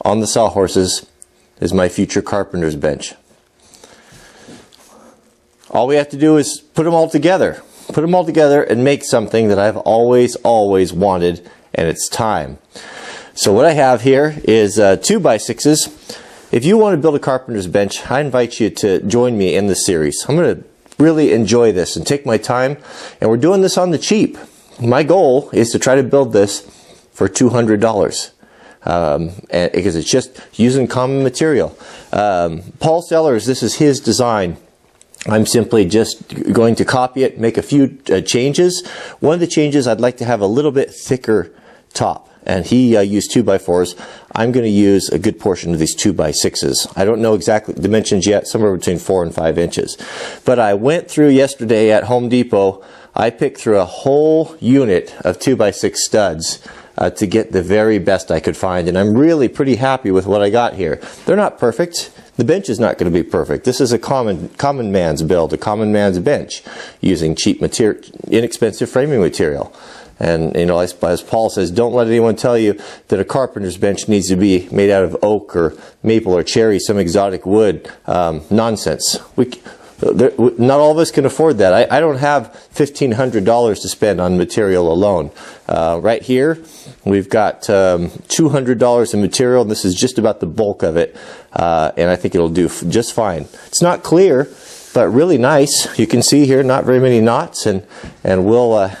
on the sawhorses is my future carpenter's bench. All we have to do is put them all together. Put them all together and make something that I've always wanted, and it's time. So what I have here is 2x6s. If you want to build a carpenter's bench, I invite you to join me in this series. I'm going to really enjoy this and take my time, and we're doing this on the cheap. My goal is to try to build this for $200 because it's just using common material. Paul Sellers, this is his design. I'm simply just going to copy it, make a few changes. One of the changes, I'd like to have a little bit thicker top. And he used 2x4s. I'm going to use a good portion of these 2x6s. I don't know exactly dimensions yet, somewhere between 4 and 5 inches. But I went through yesterday at Home Depot. I picked through a whole unit of 2x6 studs to get the very best I could find. And I'm really pretty happy with what I got here. They're not perfect. The bench is not going to be perfect. This is a common man's build, a common man's bench, using cheap material, inexpensive framing material. And you know, as Paul says, don't let anyone tell you that a carpenter's bench needs to be made out of oak or maple or cherry, some exotic wood. Nonsense. Not all of us can afford that. I don't have $1,500 to spend on material alone. Right here, we've got $200 in material, and this is just about the bulk of it. And I think it'll do just fine. It's not clear, but really nice. You can see here, not very many knots, and we'll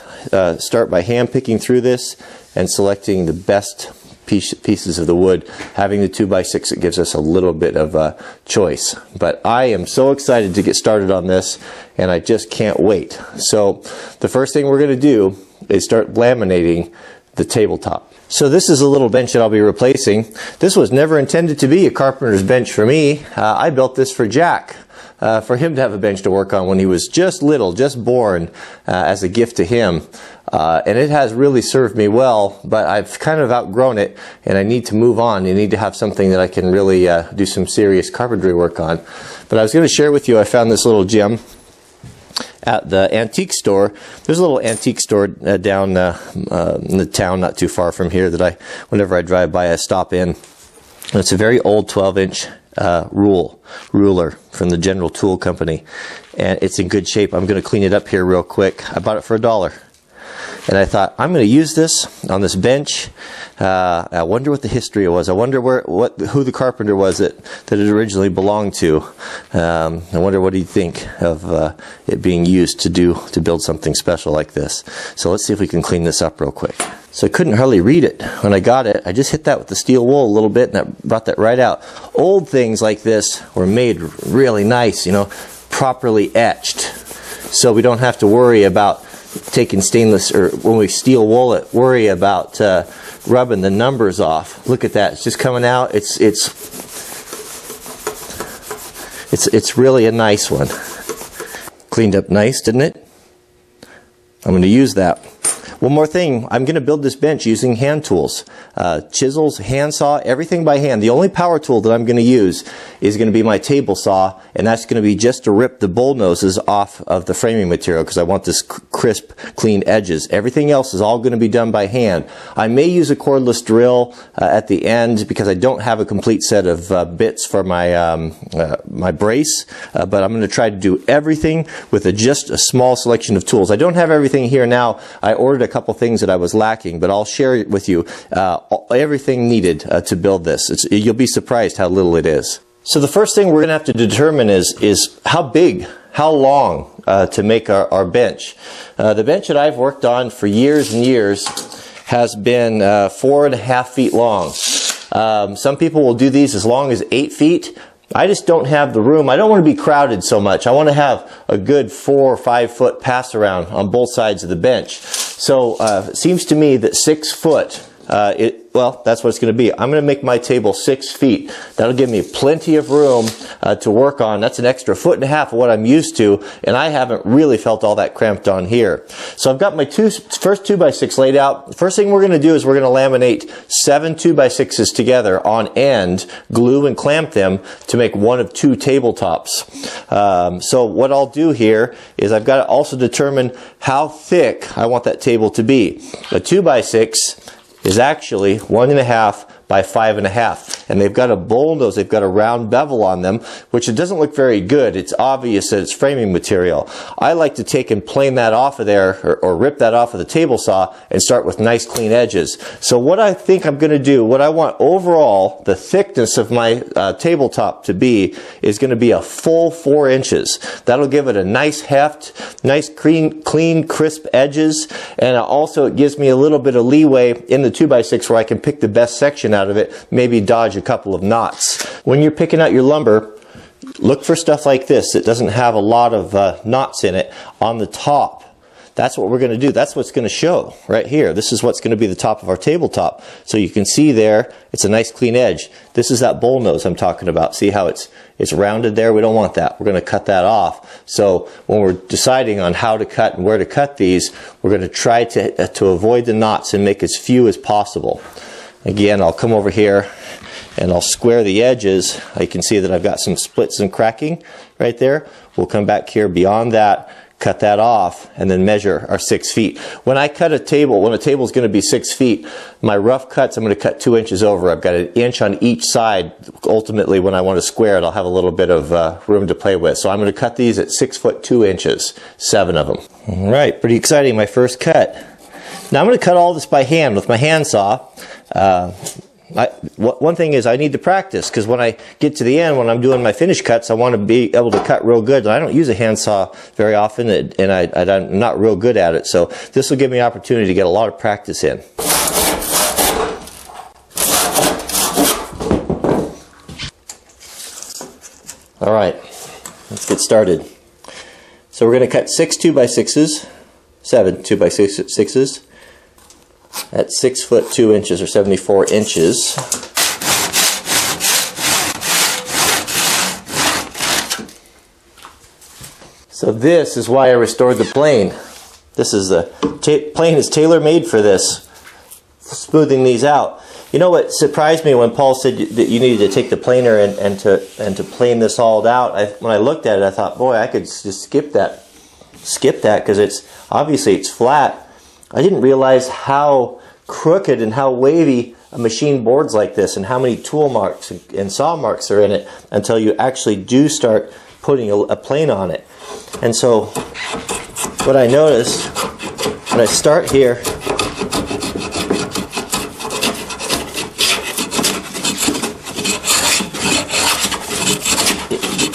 start by hand picking through this and selecting the best pieces of the wood. Having the 2x6, it gives us a little bit of a choice. But I am so excited to get started on this, and I just can't wait. So the first thing we're going to do is start laminating the tabletop. So this is a little bench that I'll be replacing. This was never intended to be a carpenter's bench for me. I built this for Jack. For him to have a bench to work on when he was just little, just born, as a gift to him. And it has really served me well, but I've kind of outgrown it, and I need to move on. You need to have something that I can really do some serious carpentry work on. But I was going to share with you, I found this little gem at the antique store. There's a little antique store down in the town not too far from here that whenever I drive by, I stop in. And it's a very old 12-inch ruler from the General Tool Company, and it's in good shape. I'm going to clean it up here real quick. I bought it for $1, and I thought I'm going to use this on this bench. I wonder what the history was. I wonder who the carpenter was that it originally belonged to. I wonder what he'd think of it being used to build something special like this. So let's see if we can clean this up real quick. So I couldn't hardly read it when I got it. I just hit that with the steel wool a little bit, and that brought that right out. Old things like this were made really nice, you know, properly etched. So we don't have to worry about taking stainless, or when we steel wool it, worry about rubbing the numbers off. Look at that. It's just coming out. It's really a nice one. Cleaned up nice, didn't it? I'm going to use that. One more thing, I'm going to build this bench using hand tools. Chisels, handsaw, everything by hand. The only power tool that I'm going to use is going to be my table saw, and that's going to be just to rip the bull noses off of the framing material because I want this crisp, clean edges. Everything else is all going to be done by hand. I may use a cordless drill at the end because I don't have a complete set of bits for my my brace, but I'm going to try to do everything with just a small selection of tools. I don't have everything here now. I ordered a couple things that I was lacking, but I'll share with you everything needed to build this. You'll be surprised how little it is. So the first thing we're going to have to determine is how big, how long to make our bench. The bench that I've worked on for years and years has been 4.5 feet long. Some people will do these as long as 8 feet. I just don't have the room. I don't want to be crowded so much. I want to have a good 4 or 5 foot pass around on both sides of the bench. So it seems to me that 6 foot, well, that's what it's going to be. I'm going to make my table 6 feet. That'll give me plenty of room to work on. That's an extra 1.5 feet of what I'm used to, and I haven't really felt all that cramped on here. So I've got my first 2x6 laid out. First thing we're going to do is we're going to laminate 7 2x6s together on end, glue and clamp them to make one of 2 tabletops. So what I'll do here is I've got to also determine how thick I want that table to be. A 2x6 is actually 1.5 by 5.5. and they've got a bowl nose, they've got a round bevel on them, which it doesn't look very good. It's obvious that it's framing material. I like to take and plane that off of there, or rip that off of the table saw and start with nice clean edges. So what I think I'm going to do, what I want overall, the thickness of my tabletop to be, is going to be a full 4 inches. That'll give it a nice heft, nice clean, crisp edges, and also it gives me a little bit of leeway in the 2x6 where I can pick the best section out of it, maybe dodge a couple of knots. When you're picking out your lumber, look for stuff like this that doesn't have a lot of knots in it on the top. That's what we're going to do. That's what's going to show right here. This is what's going to be the top of our tabletop. So you can see there, it's a nice clean edge. This is that bowl nose I'm talking about. See how it's rounded there? We don't want that. We're going to cut that off. So when we're deciding on how to cut and where to cut these, we're going to try to avoid the knots and make as few as possible. Again, I'll come over here and I'll square the edges. You can see that I've got some splits and cracking right there. We'll come back here beyond that, cut that off, and then measure our 6 feet. When I cut a table, when a table is going to be 6 feet, my rough cuts, I'm going to cut 2 inches over. I've got 1 inch on each side. Ultimately, when I want to square it, I'll have a little bit of room to play with. So I'm going to cut these at 6 foot 2 inches, 7 of them. All right, pretty exciting, my first cut. Now I'm going to cut all this by hand with my handsaw. One thing is I need to practice, because when I get to the end, when I'm doing my finish cuts, I want to be able to cut real good. And I don't use a handsaw very often, and I'm not real good at it. So this will give me an opportunity to get a lot of practice in. All right, let's get started. So we're going to cut 6 2x6s, 7 2x6s. At 6 foot 2 inches, or 74 inches. So this is why I restored the plane. This is the plane is tailor-made for this, smoothing these out. You know what surprised me when Paul said that you needed to take the planer and to plane this all out? When I looked at it, I thought, boy, I could just skip that, because it's obviously it's flat. I didn't realize how crooked and how wavy a machine board's like this, and how many tool marks and saw marks are in it, until you actually do start putting a plane on it. And so what I noticed when I start here,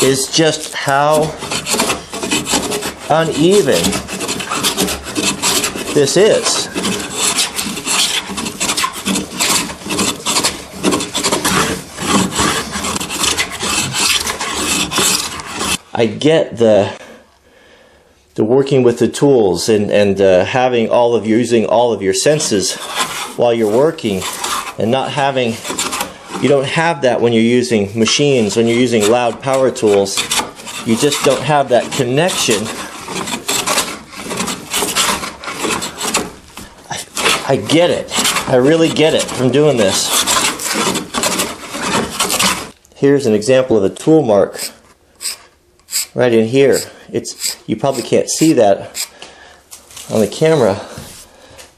is just how uneven this is. I get the working with the tools and having using all of your senses while you're working, and not having, you don't have that when you're using machines, when you're using loud power tools. You just don't have that connection. I get it. I really get it from doing this. Here's an example of a tool mark right in here. You probably can't see that on the camera,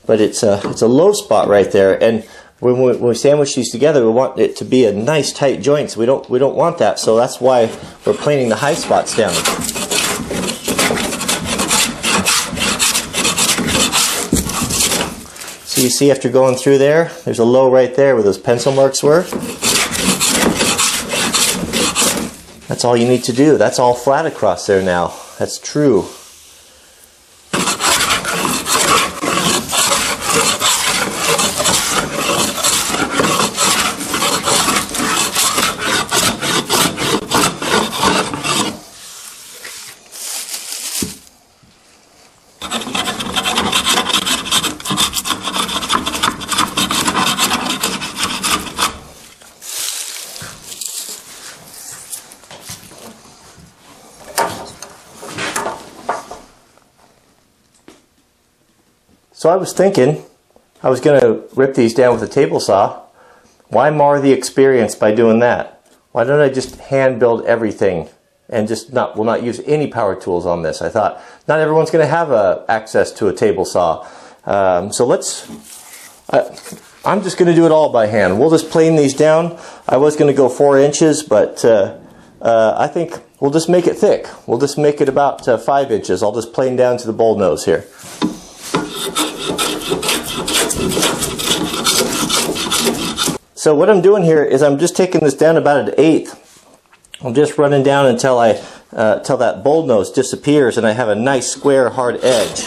but it's a low spot right there. And when we sandwich these together, we want it to be a nice tight joint. So we don't want that. So that's why we're planing the high spots down. So you see, after going through there, there's a low right there where those pencil marks were. That's all you need to do. That's all flat across there now. That's true. So I was thinking, I was going to rip these down with a table saw. Why mar the experience by doing that? Why don't I just hand build everything and just will not use any power tools on this? I thought not everyone's going to have access to a table saw. So I'm just going to do it all by hand. We'll just plane these down. I was going to go 4 inches, but I think we'll just make it thick. We'll just make it about 5 inches. I'll just plane down to the bowl nose here. So what I'm doing here is I'm just taking this down about 1/8. I'm just running down until till that bowl nose disappears and I have a nice square hard edge.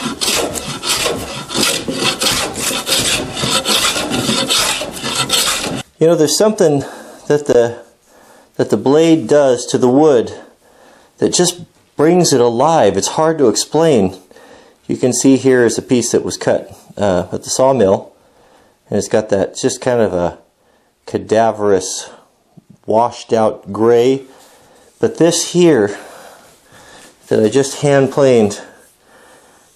You know, there's something that the blade does to the wood that just brings it alive. It's hard to explain. You can see here is a piece that was cut at the sawmill, and it's got that just kind of a cadaverous, washed out gray. But this here that I just hand planed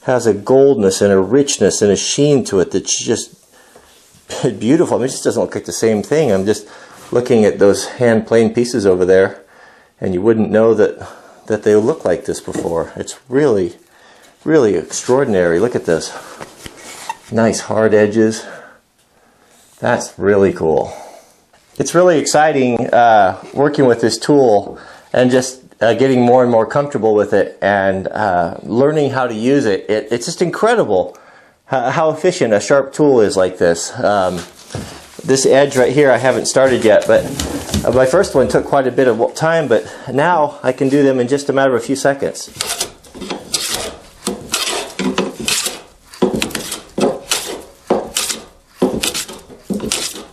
has a goldness and a richness and a sheen to it that's just beautiful. I mean, it just doesn't look like the same thing. I'm just looking at those hand planed pieces over there, and you wouldn't know that they look like this before. It's really, really extraordinary. Look at this. Nice hard edges. That's really cool. It's really exciting working with this tool and just getting more and more comfortable with it and learning how to use it. It's just incredible how efficient a sharp tool is like this. This edge right here I haven't started yet, but my first one took quite a bit of time, but now I can do them in just a matter of a few seconds.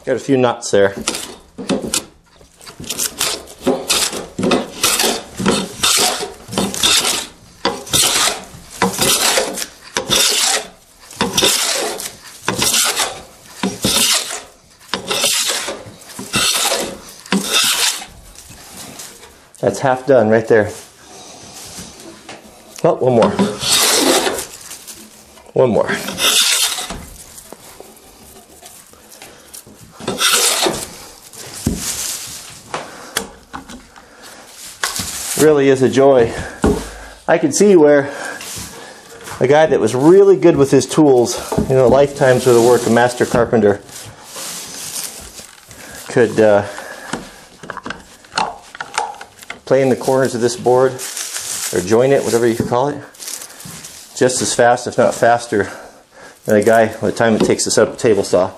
Got a few knots there. That's half done right there. Oh, one more. One more. Really is a joy. I could see where a guy that was really good with his tools, you know, lifetimes worth of work, a master carpenter, could plane the corners of this board, or join it, whatever you call it, just as fast, if not faster, than a guy by the time it takes to set up a table saw.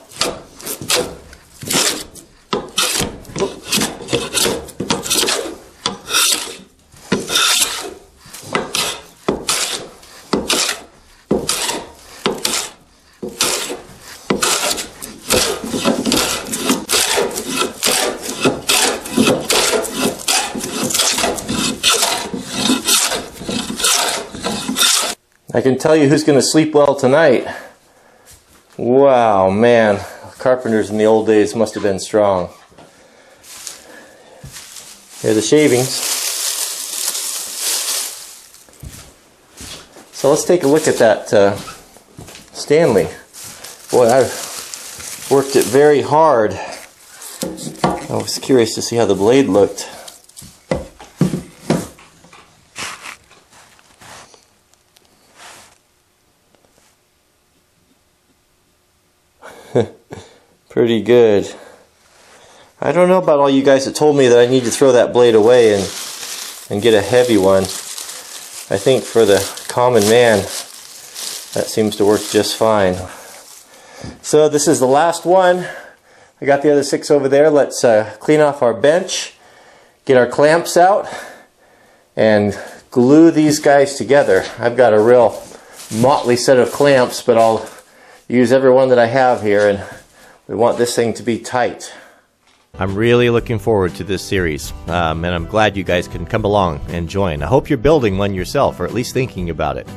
I can tell you who's going to sleep well tonight. Wow, man. Carpenters in the old days must have been strong. Here are the shavings. So let's take a look at that Stanley. Boy, I've worked it very hard. I was curious to see how the blade looked. Pretty good. I don't know about all you guys that told me that I need to throw that blade away and get a heavy one. I think for the common man, that seems to work just fine. So this is the last one. I got the other 6 over there. Let's clean off our bench, get our clamps out, and glue these guys together. I've got a real motley set of clamps, but I'll use every one that I have here, and we want this thing to be tight. I'm really looking forward to this series, and I'm glad you guys can come along and join. I hope you're building one yourself, or at least thinking about it.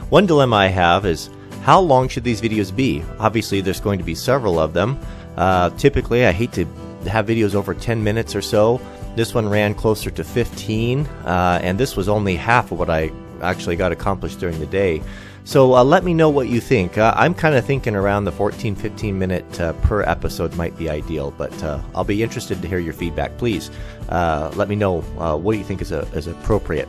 One dilemma I have is, how long should these videos be? Obviously, there's going to be several of them. Typically, I hate to have videos over 10 minutes or so. This one ran closer to 15, and this was only half of what I actually got accomplished during the day. So let me know what you think. I'm kind of thinking around the 14-15 minute per episode might be ideal, but I'll be interested to hear your feedback. Please let me know what you think is appropriate.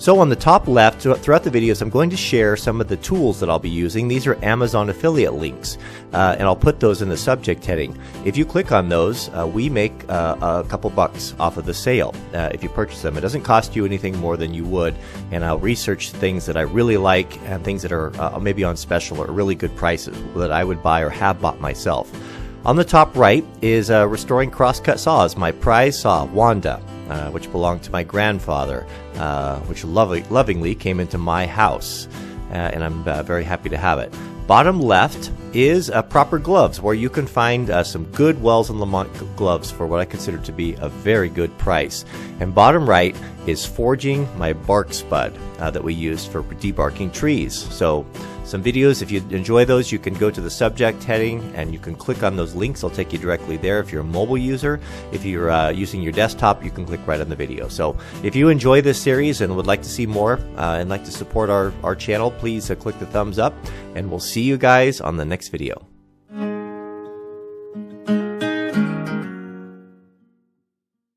So on the top left, throughout the videos, I'm going to share some of the tools that I'll be using. These are Amazon affiliate links, and I'll put those in the subject heading. If you click on those, we make a couple bucks off of the sale if you purchase them. It doesn't cost you anything more than you would, and I'll research things that I really like and things that are maybe on special or really good prices that I would buy or have bought myself. On the top right is Restoring Crosscut Saws, my prize saw, Wanda. Which belonged to my grandfather, which lovingly came into my house, and I'm very happy to have it. Bottom left is proper gloves, where you can find some good Wells & Lamont gloves for what I consider to be a very good price. And bottom right is forging my bark spud that we used for debarking trees. So some videos, if you enjoy those, you can go to the subject heading and you can click on those links. They'll take you directly there if you're a mobile user. If you're using your desktop, you can click right on the video. So if you enjoy this series and would like to see more and like to support our channel, please click the thumbs up, and we'll see you guys on the next video.